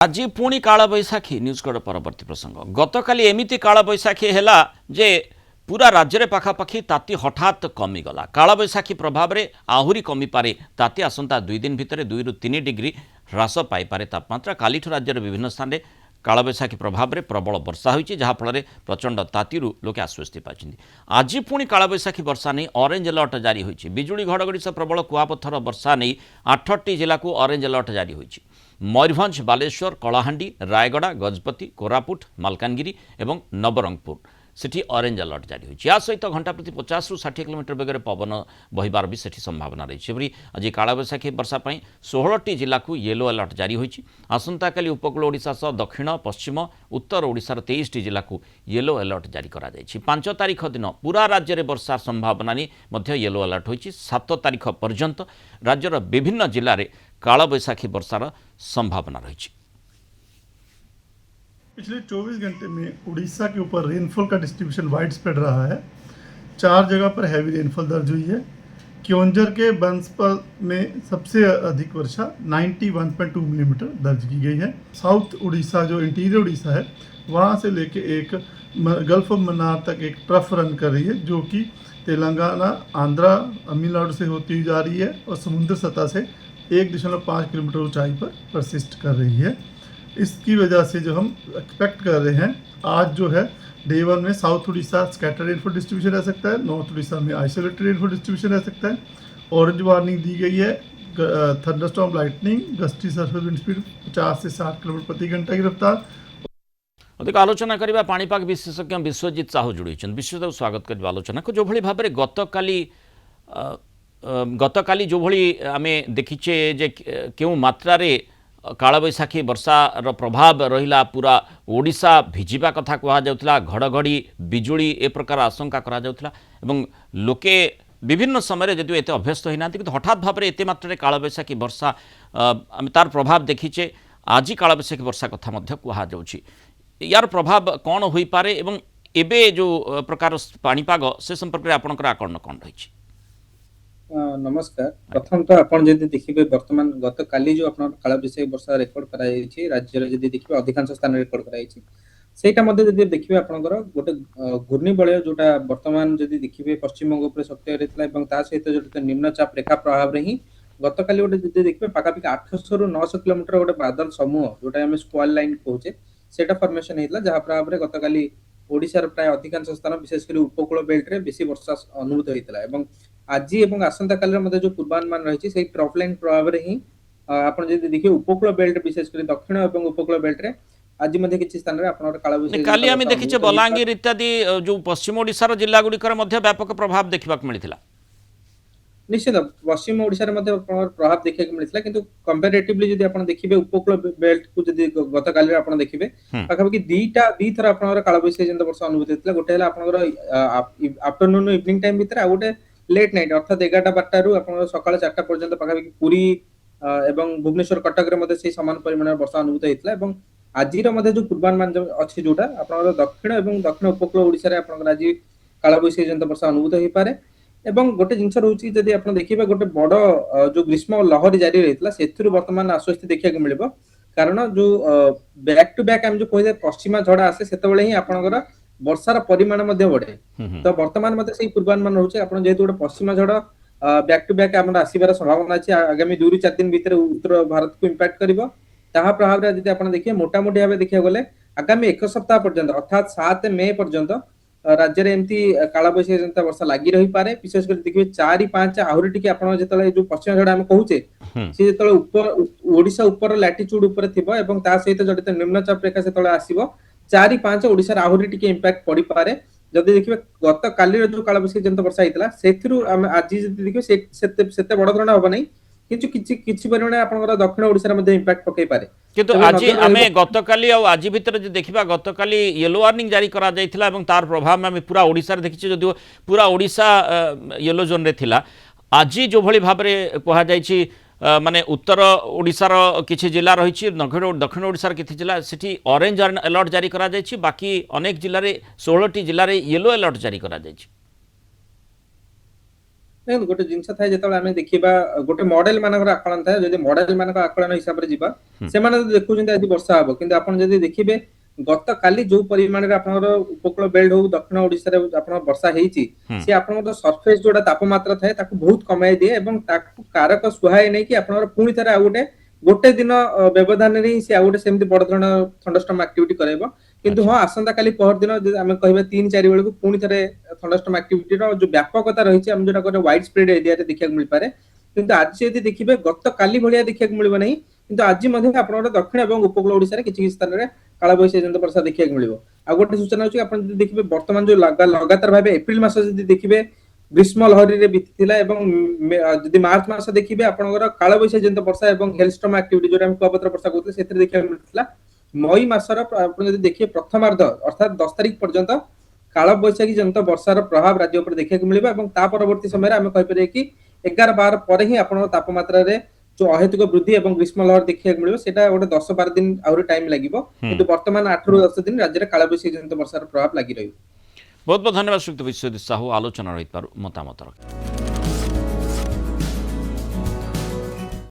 आज पुणी काल बैशाखी न्यूज कोड परवर्ती प्रसंग गतकाली एमिति काल बैशाखी है जे पूरा राज्य में पाखापाखि ताती हठात कमिगला काल बैशाखी प्रभाव में आहरी कमिपे ताती आसंता 2 दिन भितर 2 ରୁ 3 डिग्री ह्रास पाइपे तापमात्रा कालीठ राज्यर विभिन्न स्थान में काल बैशाखी प्रभाव में प्रबल वर्षा होती जहाँफल प्रचंड ताती लोके आश्वस्ति पाई आज पुणी काल बैशाखी वर्षा नहीं ऑरेंज अलर्ट जारी होती बिजुली घड़घड़ी सह प्रबल कुआपथर वर्षा नहीं 8टी जिला को ऑरेंज अलर्ट जारी होती मयूरभंज बालेश्वर कलाहांडी रायगड़ा गजपति कोरापुट मालकानगिरी एवं नवरंगपुर सेठी ऑरेंज अलर्ट जारी होती या सहित घंटा प्रति 50 ରୁ 60 किलोमीटर बेगर पवन बहिबार भी सेठी संभावना रही आज कालबैशाखी वर्षा 16टी जिला को येलो अलर्ट जारी होती आसंता काली उपकूल ओडिशा सह दक्षिण पश्चिम उत्तर ओडिशार 23टी जिला को येलो अलर्ट जारी करा 5 तारिख दिन पूरा राज्य में वर्षा संभावना नहीं येलो अलर्ट होती 7 तारिख पर्यंत राज्यर विभिन्न जिले में कालबैशाखी वर्षार संभावना रही। पिछले 24 घंटे में उड़ीसा के ऊपर रेनफॉल का डिस्ट्रीब्यूशन वाइड स्प्रेड रहा है। 4 जगह पर हैवी रेनफॉल दर्ज हुई है। क्योंझर के बंसपल में सबसे अधिक वर्षा 91.2 मिलीमीटर दर्ज की गई है। साउथ उड़ीसा जो इंटीरियर उड़ीसा है वहाँ से लेके एक गल्फ ऑफ मन्नार तक एक ट्रफ रन कर रही है जो कि तेलंगाना आंध्रा तमिलनाडु से होती हुई जा रही है और समुद्र सतह से 1.5 किलोमीटर ऊंचाई पर परसिस्ट कर रही है। इसकी वजह से जो हम एक्सपेक्ट कर रहे हैं आज जो है डे 1 में south Orissa scatter rainfall distribution रह सकता है, नॉर्थ उड़ीसा में आइसोलेटेड रेनफॉल डिस्ट्रीब्यूशन रह सकता है। ऑरेंज वार्निंग दी गई है thunderstorm lightning gusty surface wind speed 50 से 60 किलोमीटर प्रति घंटा की रफ्तार। अधिक आलोचना करवा पाणीपाग विशेषज्ञ विश्वजित साहू जोड़ी विश्वदेव स्वागत कर आलोचना को जो भाई भाव में गतकाली जो भाई आम देखीचे जे क्यों मात्रा कालबैशाखी वर्षार प्रभाव रहिला पूरा ओडिशा भिजिबा कथा कहुला घड़घड़ी बिजुली ए प्रकार आशंका करा जाउथला एवं लोके विभिन्न समय जदिव एत अभ्यस्त होना कि हठात भाव में एत मात्रा कालबैशाखी वर्षा तार प्रभाव देखीचे आज कालबैशाखी वर्षा कथा कहुच्छी यार प्रभाव कौन हो पारे एवं एबे जो प्रकार पाणीपाग से संपर्क में आपनकर आकलन कौन रही। नमस्कार प्रथम तो आप देखिए बर्तमान गत काली जो आप कालबैशाखी वर्षा रेकर्ड कराई राज्य में देखिए अधिकांश स्थान रेकर्ड कराई देखिए आपंकर गोटे घूर्णिबलय जोटा बर्तमान जब देखिए पश्चिम बंग सक्रिय रहा सहित जो निम्नचाप रेखा प्रभाव में ही गत काली गोटे देखिए पाखापाखि 800 ରୁ 900 किलोमीटर गोटे बादल समूह जोटा आम स्क्वाल लाइन कहे सेटा फर्मेशन होता जहाँ प्रभाव में गत काली ओडिशार प्राय अधिकांश स्थान विशेषकर उपकूल बेल्ट रे बेसी वर्षा अनुभूत होता है आज एवं आसंता काल जो पूर्वानुमान रही है ट्रफ लाइन प्रभाव में ही आप देखिए उपकूल बेल्ट विशेषकर दक्षिण और उपकूल बेल्ट रे आज किसी स्थान काली आम देखीचे बलांगीर इत्यादि जो पश्चिम ओडिशार जिला गुड़िकर व्यापक प्रभाव देखा मिलता निश्चित पश्चिम ओडिशा प्रभाव देखा मिलता किंतु कंपैरेटिवली जब आप देखिए उपकूल बेल्ट को गत काली आप देखिए पाखापाखि दी थर आप कालबैशाखी वर्षा अनुभूत होता गोटे आफ्टरनून इवनिंग टाइम भितर गोटे लेट नाइट अर्थात 11-12 ରୁ सकाळ 4टा पर्यंत पाखापाखि पुरी एवं भुवनेश्वर कटक से सामान परिमाण वर्षा अनुभूत होता है आज जो पूर्वानुमान अच्छी जोटा आप दक्षिण और दक्षिण उपकूल ओडिशा आज कालबैशाखी वर्षा अनुभूत हो पारे एवं गोटे जिनस रोचे जदि आप देखिए गोटे बड़ जो ग्रीष्म लहरी जारी रही से बर्तमान आश्वस्ति देखा मिल कारण जो बैक टू बैक आम जो कही पश्चिमा झड़ा आसे से ही आपंकर वर्षार परिमाण बढ़े तो बर्तमान से पूर्वानुमान रोचे आप जेहेतु गोटे पश्चिमा झड़ बैक टू बैक आम आसबार संभावना अच्छी आगामी 2 ରୁ 4 दिन भीतर उत्तर भारत को इंपैक्ट करिवो ताहा प्रभाव रे जदि आपण देखिए मोटामोटी भाव देखिया गले आगामी 1 सप्ताह पर्यंत अर्थात 7 मई पर्यंत राज्य में एमती कालबैशाखी वर्षा लगी रही पारे विशेषकर देखिए 4-5 आहरी टी आपन जेतले जो पश्चिम झड़ आम कहूचे से जेतले ऊपर ओडिशा ऊपर लैटिट्यूड ऊपर थिबो एवं ता सहित जड़ित निम्नचाप रेखा सेतले आसीबो 4-5 ओडिशा आहरी टी इंपैक्ट पड़ी पारे जदि देखिए गत काली जो कालबैशाखी वर्षा होता से आज देखिए से बड़ धरण हम नहीं किछि परिमाण आपनकर दक्षिण ओडिशा रे इंपैक्ट पकई पारे किंतु आज आमे गतकाली और आज भितर जे देखिबा गतकाली येलो वार्निंग जारी करा जायथिला एवं तार प्रभाव में आमे पूरा ओडिशा रे देखिचे जदि पूरा ओडिशा येलो जोन रे थिला आज जो भली भाव रे कहा जायछि माने उत्तर ओडिशार किछि जिला रही दक्षिण ओडिशार किछि जिला सेठी ऑरेंज अलर्ट जारी करा जायछि बाकी अनेक जिल्ला रे 16टी जिल्ला रे येलो अलर्ट जारी करा जायछि। ଦେଖନ୍ତୁ ଗୋଟେ ଜିନିଷ ଥାଏ ଯେତେବେଳେ ଆମେ ଦେଖିବା ଗୋଟେ ମଡେଲ ମାନଙ୍କର ଆକଳନ ଥାଏ ଯଦି ମଡେଲ ମାନଙ୍କ ଆକଳନ ହିସାବରେ ଯିବା ସେମାନେ ତ ଦେଖୁଛନ୍ତି ଆଜି ବର୍ଷା ହବ କିନ୍ତୁ ଆପଣ ଯଦି ଦେଖିବେ ଗତକାଲି ଯୋଉ ପରିମାଣରେ ଆପଣଙ୍କର ଉପକୂଳ ବେଲ୍ଟ ହଉ ଦକ୍ଷିଣ ଓଡିଶାରେ ଆପଣଙ୍କର ବର୍ଷା ହେଇଛି ସେ ଆପଣଙ୍କର ସରଫେସ ଯୋଉଟା ତାପମାତ୍ରା ଥାଏ ତାକୁ ବହୁତ କମାଇ ଦିଏ ଏବଂ ତାକୁ କାରକ ସୁହାଏ ନେଇକି ଆପଣଙ୍କର ପୁଣି ଥରେ ଆଉ ଗୋଟେ ଦିନ ବ୍ୟବଧାନରେ ହିଁ ସେ ଆଉ ଗୋଟେ ସେମିତି ବଡ ଧରଣର ଥଣ୍ଡରଷ୍ଟର୍ମ ଆକ୍ଟିଭିଟି କରାଇବ କିନ୍ତୁ ହଁ ଆସନ୍ତା କାଲି ପହରଦିନ ଯଦି ଆମେ କହିବା 3-4 ବେଳକୁ ପୁଣି ଥରେ ଥଣ୍ଡରଷ୍ଟର୍ମ ଆକ୍ଟିଭିଟିର ଯୋଉ ବ୍ୟାପକତା ରହିଛି ଆମେ ଯୋଉଟା କହିବା ୱାଇଡ ସ୍ପ୍ରେଡ ଏରିଆରେ ଦେଖିବାକୁ ମିଳିପାରେ କିନ୍ତୁ ଆଜି ଯଦି ଦେଖିବେ ଗତକାଲି ଭଳିଆ ଦେଖିବାକୁ ମିଳିବ ନାହିଁ କିନ୍ତୁ ଆଜି ମଧ୍ୟ ଆପଣଙ୍କର ଦକ୍ଷିଣ ଏବଂ ଉପକୂଳ ଓଡିଶାରେ କିଛି କିଛି ସ୍ଥାନରେ କାଳବୈଶାଖୀ ଜନିତ ବର୍ଷା ଦେଖିବାକୁ ମିଳିବ ଆଉ ଗୋଟେ ସୂଚନା ହଉଛି ଆପଣ ଯଦି ଦେଖିବେ ବର୍ତ୍ତମାନ ଯୋଉ ଲଗାତାର ଭାବେ ଏପ୍ରିଲ ମାସ ଯଦି ଦେଖିବେ ଗ୍ରୀଷ୍ମ ଲହରୀରେ ବିତିଥିଲା ଏବଂ ଯଦି ମାର୍ଚ୍ଚ ମାସ ଦେଖିବେ ଆପଣଙ୍କର କାଳବୈଶାଖୀ ଜନିତ ବର୍ଷା ଏବଂ ହେଲଷ୍ଟର୍ମ ଆକ୍ଟିଭିଟି ଯୋଉଟା ଆମେ କୁଆପଥର ବର୍ଷା କହୁଥିଲେ ସେଥିରେ ଦେଖିବାକୁ ମିଳିଥିଲା ମଇ ମାସର ଆପଣ ଯଦି ଦେଖିବେ ପ୍ରଥମାର୍ଦ୍ଧ ଅର୍ଥାତ୍ 10 ତାରିଖ ପର୍ଯ୍ୟନ୍ତ କାଳବୈଶାଖୀ ଜନିତ ବର୍ଷାର ପ୍ରଭାବ ରାଜ୍ୟ ଉପରେ ଦେଖିବାକୁ ମିଳିବ ଏବଂ ତା ପରବର୍ତ୍ତୀ ସମୟରେ ଆମେ କହିପାରିବା କି 11-12 ପରେ ହିଁ ଆପଣଙ୍କ ତାପମାତ୍ରାରେ ଯୋଉ ଅହେତୁକ ବୃଦ୍ଧି ଏବଂ ଗ୍ରୀଷ୍ମ ଲହର ଦେଖିବାକୁ ମିଳିବ ସେଟା ଗୋଟେ 10-12 ଦିନ ଆହୁରି ଟାଇମ ଲାଗିବ କିନ୍ତୁ ବର୍ତ୍ତମାନ 8ରୁ 10 ଦିନ ରାଜ୍ୟରେ କାଳବୈଶାଖୀ ଜନିତ ବର୍ଷାର ପ୍ରଭାବ ଲାଗି ରହିବ। ବହୁତ ବହୁତ ଧନ୍ୟବାଦ ଶ୍ରୀଯୁକ୍ତ ବିଶ୍ୱଜିତ ସାହୁ ଆଲୋଚନା ରହିଥିବାରୁ ମତାମତ ରଖିଥିଲେ।